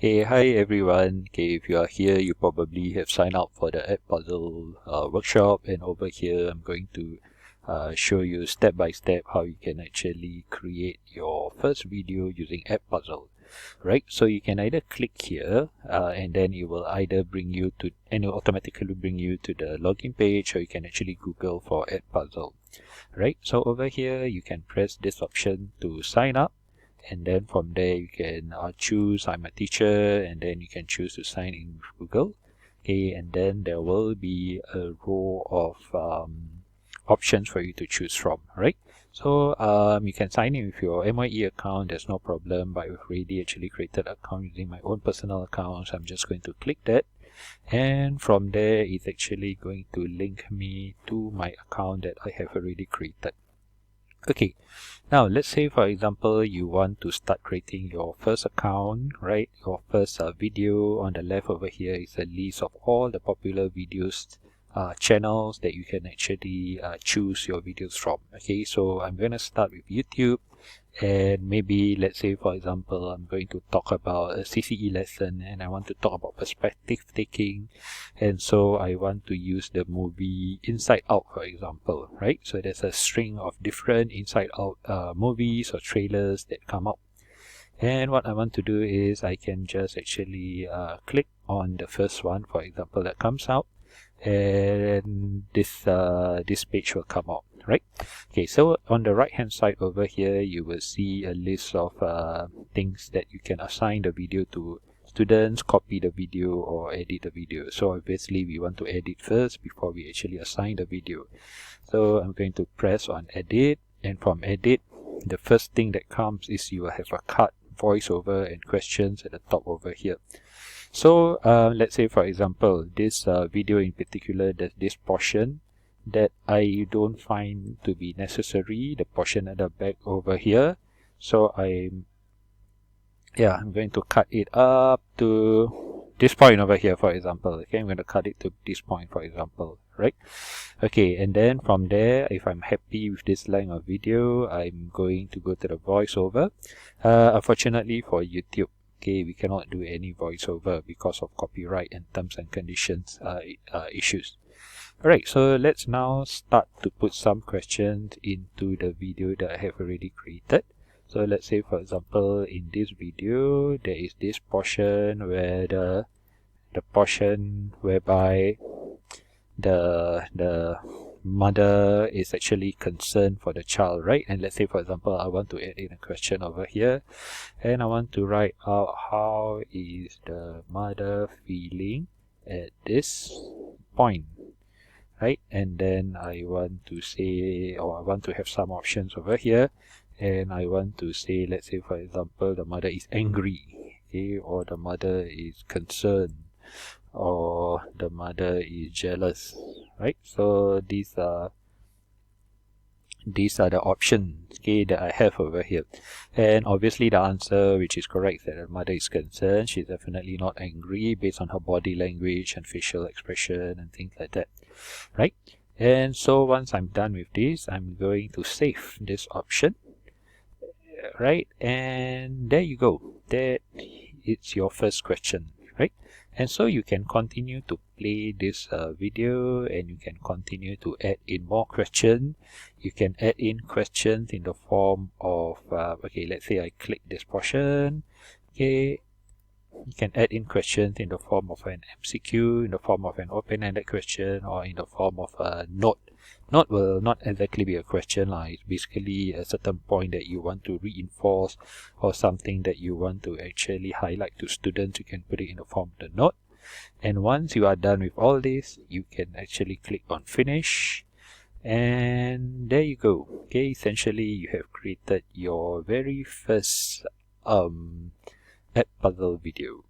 Hey, hi everyone. Okay, if you are here, you probably have signed up for the EdPuzzle workshop, and over here I'm going to show you step by step how you can actually create your first video using EdPuzzle. Right, so you can either click here and then it will either bring you to, and it will automatically bring you to the login page, or you can actually Google for EdPuzzle. Right, so over here you can press this option to sign up, and then from there you can choose I'm a teacher, and then you can choose to sign in with Google. Okay, and then there will be a row of options for you to choose from, right? So you can sign in with your MYE account, there's no problem, but I've already actually created an account using my own personal account, so I'm just going to click that, and from there it's actually going to link me to my account that I have already created. Okay, now let's say for example you want to start creating your first account, right? Your first video. On the left over here is a list of all the popular videos channels that you can actually choose your videos from. Okay, so I'm going to start with YouTube, and maybe let's say for example I'm going to talk about a CCE lesson, and I want to talk about perspective taking, and so I want to use the movie Inside Out, for example, right? So there's a string of different Inside Out movies or trailers that come up, and what I want to do is I can just actually click on the first one, for example, that comes out, and this page will come out, right? Okay, so on the right hand side over here you will see a list of things that you can assign the video to: students, copy the video, or edit the video. So obviously we want to edit first before we actually assign the video. So I'm going to press on edit, and from edit the first thing that comes is you will have a cut, voiceover, and questions at the top over here. So let's say for example this video in particular, there's this portion that I don't find to be necessary, the portion at the back over here. So I'm going to cut it up to this point over here, for example. Okay, I'm going to cut it to this point, for example, right? Okay, and then from there, if I'm happy with this length of video, I'm going to go to the voiceover. Unfortunately for YouTube, okay, we cannot do any voiceover because of copyright and terms and conditions issues. Alright, so let's now start to put some questions into the video that I have already created. So let's say for example in this video there is this portion where the portion whereby the mother is actually concerned for the child, right? And let's say for example I want to add in a question over here, and I want to write out how is the mother feeling at this point, right? And then I want to say, or I want to have some options over here, and I want to say, let's say for example the mother is angry, okay, or the mother is concerned, or the mother is jealous, right? So these are the options, okay, that I have over here. And obviously the answer which is correct is that the mother is concerned. She's definitely not angry based on her body language and facial expression and things like that, right? And so once I'm done with this, I'm going to save this option, right? And there you go, that it's your first question, right? And so you can continue to play this video, and you can continue to add in more questions. You can add in questions in the form of okay, let's say I click this portion, okay, you can add in questions in the form of an MCQ, in the form of an open-ended question, or in the form of a note. Note will not exactly be a question, it's basically a certain point that you want to reinforce, or something that you want to actually highlight to students. You can put it in the form of the note. And once you are done with all this, you can actually click on finish, and there you go. Okay, essentially you have created your very first EdPuzzle video.